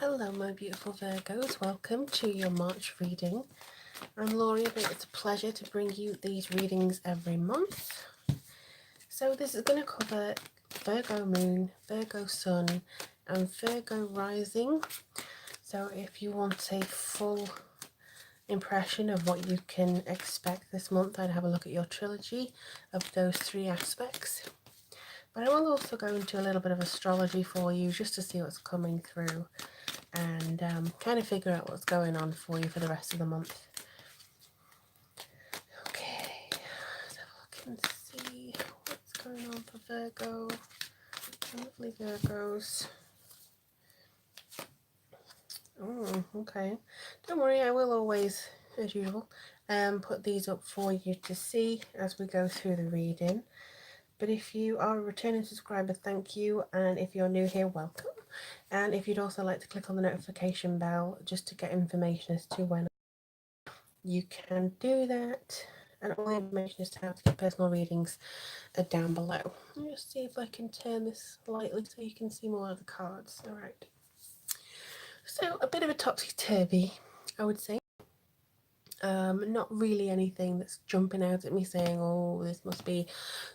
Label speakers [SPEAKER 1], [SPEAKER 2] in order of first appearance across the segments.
[SPEAKER 1] Hello my beautiful Virgos, welcome to your March reading. I'm Laurie, but it's a pleasure to bring you these readings every month. So this is going to cover Virgo Moon, Virgo Sun and Virgo Rising. So if you want a full impression of what you can expect this month, I'd have a look at your trilogy of those three aspects. But I will also go into a little bit of astrology for you just to see what's coming through and kind of figure out what's going on for you for the rest of the month. Okay, let's have a look and see what's going on for Virgo. Lovely Virgos. Oh, okay. Don't worry, I will always, as usual, put these up for you to see as we go through the reading. But if you are a returning subscriber, thank you, and if you're new here, welcome. And if you'd also like to click on the notification bell just to get information as to when you can do that, and all the information as to how to get personal readings are down below. Let me just see if I can turn this slightly so you can see more of the cards. Alright, so a bit of a topsy-turvy, I would say. Not really anything that's jumping out at me saying, oh, this must be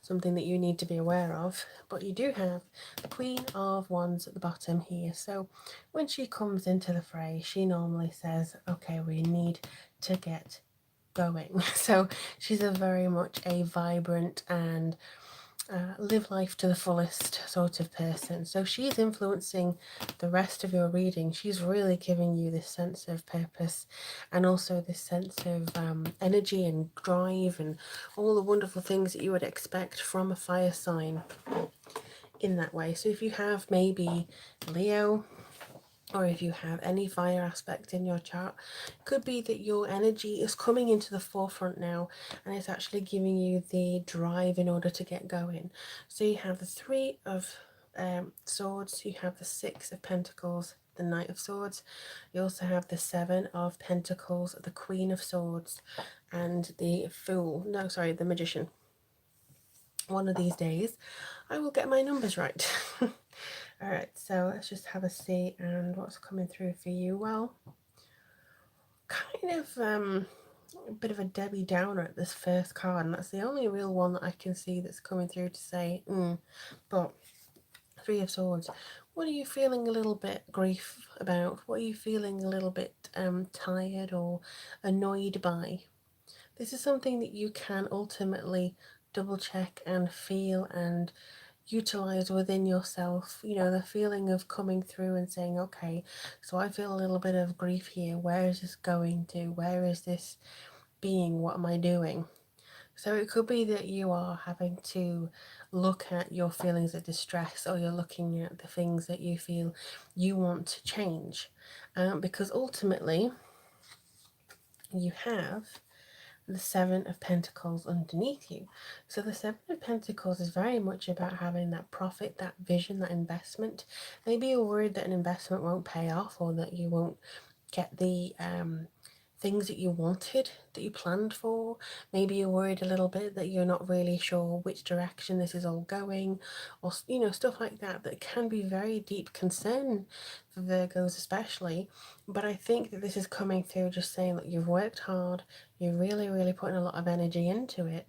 [SPEAKER 1] something that you need to be aware of, but you do have the Queen of Wands at the bottom here. So when she comes into the fray, she normally says, okay, we need to get going. So she's a very much a vibrant and live life to the fullest sort of person. So she's influencing the rest of your reading. She's really giving you this sense of purpose and also this sense of energy and drive and all the wonderful things that you would expect from a fire sign in that way. So if you have maybe Leo, or if you have any fire aspect in your chart, it could be that your energy is coming into the forefront now and it's actually giving you the drive in order to get going. So you have the Three of Swords, you have the Six of Pentacles, the Knight of Swords, you also have the Seven of Pentacles, the Queen of Swords, and the the Magician. One of these days I will get my numbers right. Alright, so let's just have a see and what's coming through for you. Well, kind of a bit of a Debbie Downer at this first card, and that's the only real one that I can see that's coming through to say, but Three of Swords. What are you feeling a little bit grief about? What are you feeling a little bit tired or annoyed by? This is something that you can ultimately double check and feel and utilize within yourself, you know, the feeling of coming through and saying, okay, so I feel a little bit of grief here. Where is this going to? Where is this being? What am I doing? So it could be that you are having to look at your feelings of distress, or you're looking at the things that you feel you want to change, because ultimately you have the Seven of Pentacles underneath you. So the Seven of Pentacles is very much about having that profit, that vision, that investment. Maybe you're worried that an investment won't pay off, or that you won't get the things that you wanted, that you planned for. Maybe you're worried a little bit that you're not really sure which direction this is all going, or stuff like that, that can be very deep concern for Virgos especially. But I think that this is coming through just saying that you've worked hard, you're really putting a lot of energy into it.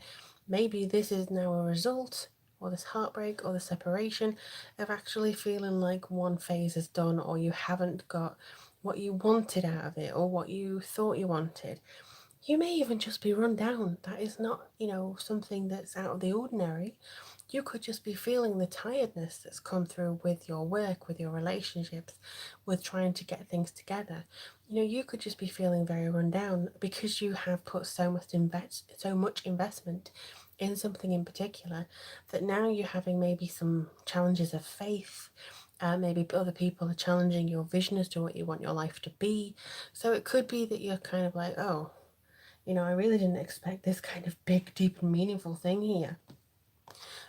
[SPEAKER 1] Maybe this is now a result, or this heartbreak or the separation, of actually feeling like one phase is done, or you haven't got what you wanted out of it, or what you thought you wanted. You may even just be run down. That is not, something that's out of the ordinary. You could just be feeling the tiredness that's come through with your work, with your relationships, with trying to get things together. You could just be feeling very run down because you have put so much investment in something in particular, that now you're having maybe some challenges of faith. Maybe other people are challenging your vision as to what you want your life to be. So it could be that you're kind of like, oh, I really didn't expect this kind of big, deep, and meaningful thing here.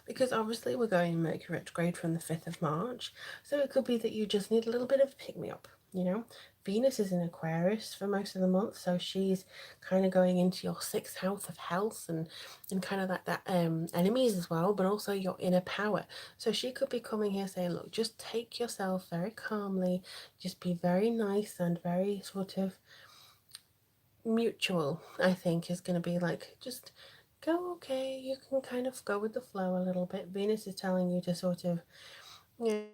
[SPEAKER 1] Because obviously we're going Mercury retrograde from the 5th of March. So it could be that you just need a little bit of pick-me-up. you know. Venus is in Aquarius for most of the month, so she's kind of going into your sixth house of health and kind of like that enemies as well, but also your inner power. So she could be coming here saying, look, just take yourself very calmly, just be very nice and very sort of mutual. I think is going to be like, just go, okay, you can kind of go with the flow a little bit. Venus is telling you to sort of,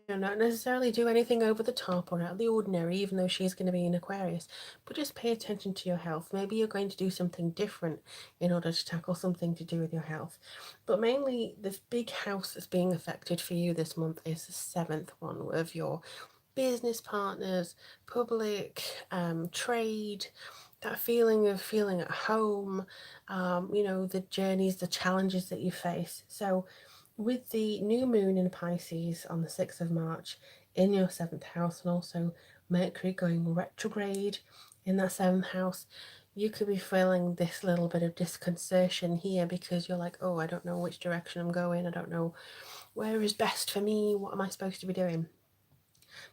[SPEAKER 1] not necessarily do anything over the top or out of the ordinary, even though she's going to be in Aquarius, but just pay attention to your health. Maybe you're going to do something different in order to tackle something to do with your health. But mainly, this big house that's being affected for you this month is the seventh one of your business partners, public, trade, that feeling of feeling at home, the journeys, the challenges that you face. So, with the new moon in Pisces on the 6th of March in your seventh house, and also Mercury going retrograde in that seventh house, you could be feeling this little bit of disconcertion here because you're like, oh, I don't know which direction I'm going. I don't know where is best for me. What am I supposed to be doing?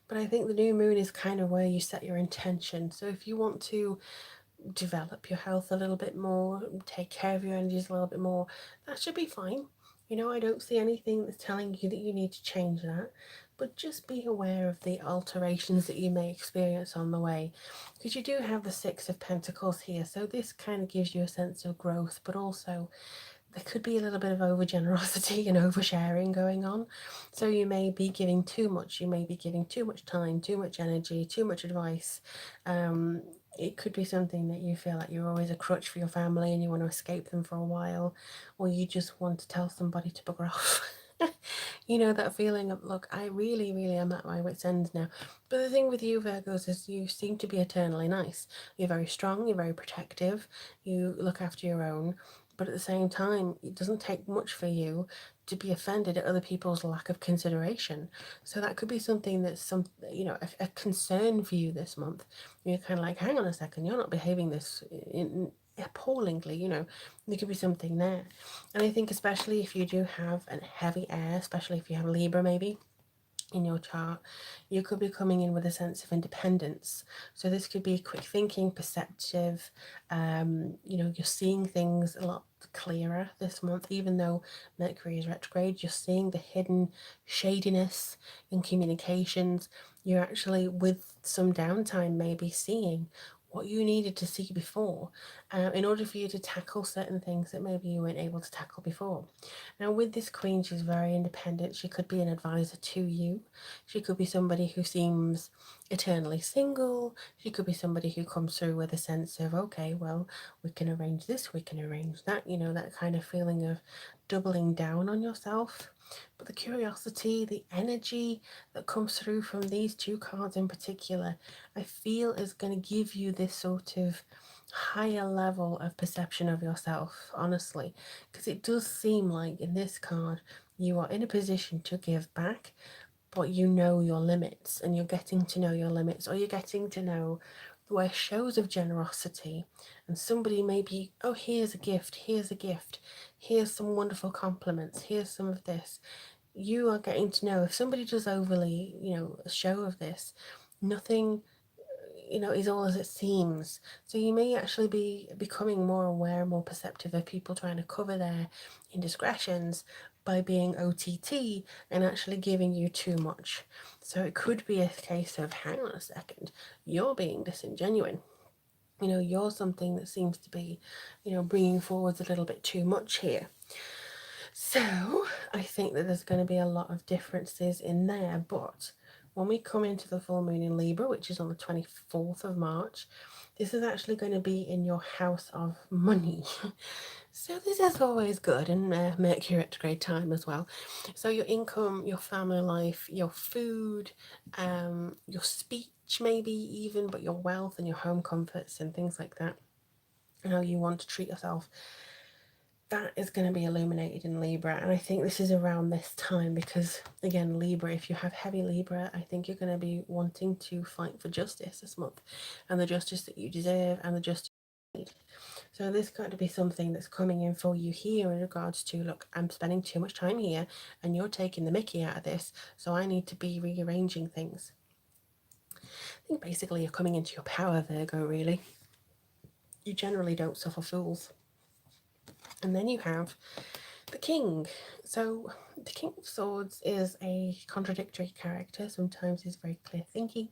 [SPEAKER 1] But I think the new moon is kind of where you set your intention. So if you want to develop your health a little bit more, take care of your energies a little bit more, that should be fine. I don't see anything that's telling you that you need to change that, but just be aware of the alterations that you may experience on the way. Because you do have the Six of Pentacles here, so this kind of gives you a sense of growth, but also there could be a little bit of over generosity and oversharing going on. So you may be giving too much, you may be giving too much time, too much energy, too much advice. It could be something that you feel like you're always a crutch for your family and you want to escape them for a while, or you just want to tell somebody to bugger off. That feeling of, look, I really, really am at my wit's end now. But the thing with you, Virgos, is you seem to be eternally nice. You're very strong, you're very protective, you look after your own, but at the same time, it doesn't take much for you to be offended at other people's lack of consideration. So that could be something that's a concern for you this month. You're kind of like, hang on a second, you're not behaving this appallingly. There could be something there. And I think especially if you do have a heavy air, especially if you have Libra maybe in your chart, you could be coming in with a sense of independence. So this could be quick thinking, perceptive. You're seeing things a lot clearer this month, even though Mercury is retrograde. You're seeing the hidden shadiness in communications. You're actually, with some downtime, maybe seeing what you needed to see before in order for you to tackle certain things that maybe you weren't able to tackle before. Now, with this queen, she's very independent. She could be an advisor to you. She could be somebody who seems eternally single. She could be somebody who comes through with a sense of, okay, well, we can arrange this, we can arrange that, that kind of feeling of doubling down on yourself. But the curiosity, the energy that comes through from these two cards in particular, I feel is going to give you this sort of higher level of perception of yourself, honestly, because it does seem like in this card you are in a position to give back, but you know your limits, and you're getting to know your limits, or you're getting to know where shows of generosity and somebody maybe, oh, here's a gift, here's some wonderful compliments, here's some of this. You are getting to know if somebody does overly, a show of this, nothing is all as it seems. So you may actually be becoming more aware, more perceptive of people trying to cover their indiscretions by being OTT and actually giving you too much. So it could be a case of, hang on a second, you're being disingenuine. You're something that seems to be, bringing forwards a little bit too much here. So I think that there's going to be a lot of differences in there, but when we come into the full moon in Libra, which is on the 24th of March, this is actually going to be in your house of money. So this is always good, and Mercury retrograde time as well. So your income, your family life, your food, your speech maybe even, but your wealth and your home comforts and things like that, and how you want to treat yourself, that is going to be illuminated in Libra. And I think this is around this time because, again, Libra, if you have heavy Libra, I think you're going to be wanting to fight for justice this month, and the justice that you deserve and the justice you need. So this got to be something that's coming in for you here in regards to, look, I'm spending too much time here and you're taking the mickey out of this, so I need to be rearranging things. I think basically you're coming into your power, Virgo, really. You generally don't suffer fools. And then you have the King. So the King of Swords is a contradictory character. Sometimes he's very clear thinking,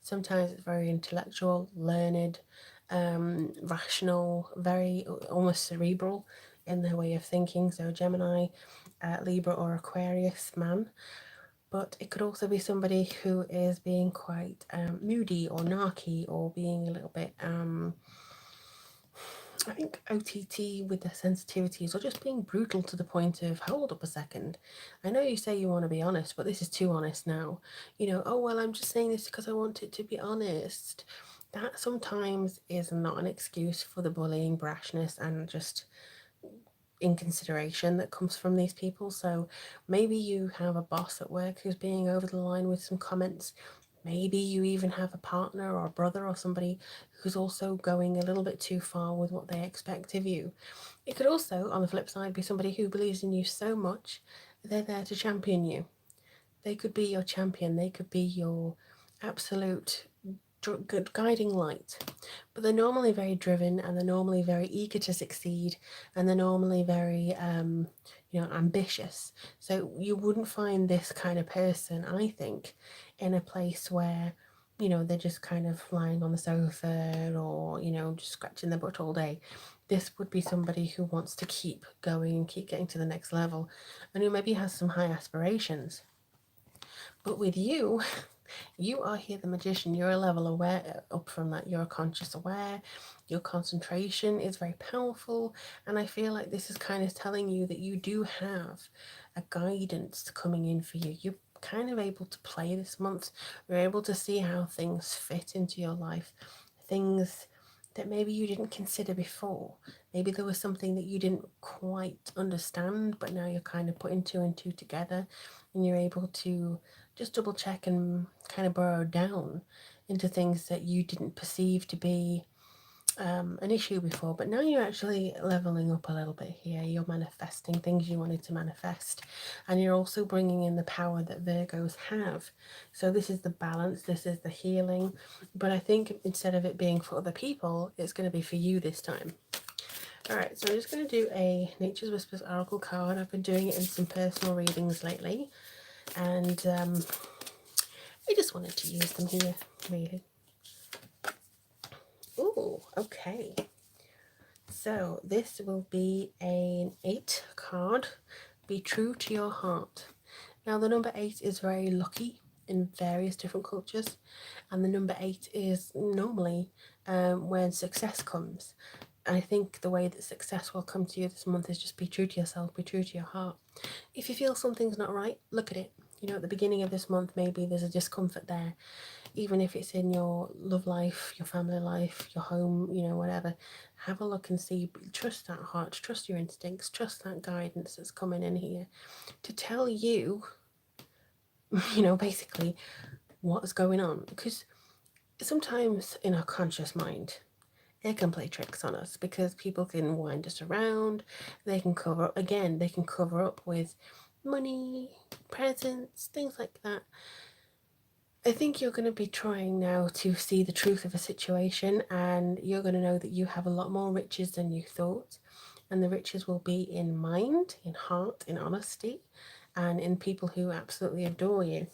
[SPEAKER 1] sometimes it's very intellectual, learned, rational, very almost cerebral in their way of thinking. So Gemini, Libra or Aquarius man. But it could also be somebody who is being quite moody or narky, or being a little bit I think OTT with their sensitivities, or just being brutal to the point of, hold up a second, I know you say you want to be honest, but this is too honest now. Oh, well, I'm just saying this because I want it to be honest. That sometimes is not an excuse for the bullying, brashness, and just inconsideration that comes from these people. So maybe you have a boss at work who's being over the line with some comments. Maybe you even have a partner or a brother or somebody who's also going a little bit too far with what they expect of you. It could also, on the flip side, be somebody who believes in you so much they're there to champion you. They could be your champion. They could be your absolute good guiding light. But they're normally very driven, and they're normally very eager to succeed, and they're normally very ambitious. So you wouldn't find this kind of person, I think, in a place where they're just kind of lying on the sofa, or just scratching their butt all day. This would be somebody who wants to keep going and keep getting to the next level, and who maybe has some high aspirations. But with you, you are here the magician. You're a level aware up from that. You're conscious aware. Your concentration is very powerful. And I feel like this is kind of telling you that you do have a guidance coming in for you. You're kind of able to play this month. You're able to see how things fit into your life. Things that maybe you didn't consider before. Maybe there was something that you didn't quite understand, but now you're kind of putting two and two together, and you're able to just double check and kind of burrow down into things that you didn't perceive to be an issue before. But now you're actually leveling up a little bit here. You're manifesting things you wanted to manifest, and you're also bringing in the power that Virgos have. So this is the balance, this is the healing. But I think instead of it being for other people, it's going to be for you this time. Alright, so I'm just going to do a Nature's Whispers Oracle card. I've been doing it in some personal readings lately, and I just wanted to use them here, really. Ooh, okay. So this will be an 8 card. Be true to your heart. Now the number 8 is very lucky in various different cultures, and the number 8 is normally when success comes. I think the way that success will come to you this month is just be true to yourself, be true to your heart. If you feel something's not right, look at it. At the beginning of this month, maybe there's a discomfort there, even if it's in your love life, your family life, your home, whatever. Have a look and see, trust that heart, trust your instincts, trust that guidance that's coming in here to tell you, basically what's going on. Because sometimes in our conscious mind, it can play tricks on us, because people can wind us around. They can cover up, again, they can cover up with money, presents, things like that. I think you're going to be trying now to see the truth of a situation, and you're going to know that you have a lot more riches than you thought. And the riches will be in mind, in heart, in honesty, and in people who absolutely adore you,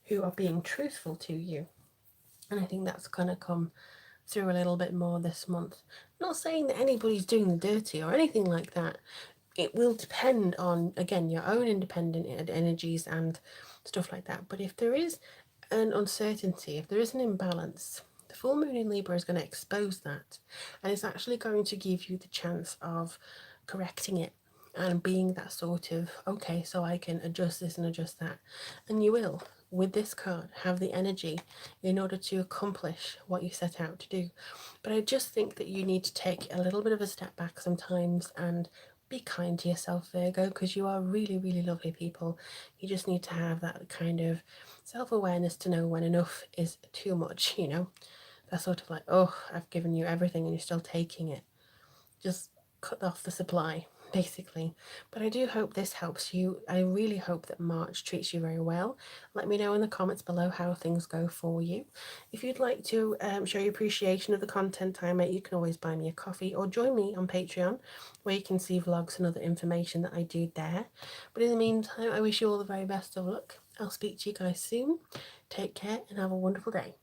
[SPEAKER 1] who are being truthful to you. And I think that's going to come through a little bit more this month. Not saying that anybody's doing the dirty or anything like that. It will depend on, again, your own independent energies and stuff like that. But if there is an uncertainty, if there is an imbalance, the full moon in Libra is going to expose that, and it's actually going to give you the chance of correcting it and being that sort of, okay, so I can adjust this and adjust that. And you will, with this card, have the energy in order to accomplish what you set out to do. But I just think that you need to take a little bit of a step back sometimes and be kind to yourself, Virgo, because you are really, really lovely people. You just need to have that kind of self-awareness to know when enough is too much, That sort of like, oh, I've given you everything and you're still taking it. Just cut off the supply. basically. But I do hope this helps you. I really hope that March treats you very well. Let me know in the comments below how things go for you. If you'd like to show your appreciation of the content I make, you can always buy me a coffee or join me on Patreon, where you can see vlogs and other information that I do there. But in the meantime, I wish you all the very best of luck. I'll speak to you guys soon. Take care and have a wonderful day.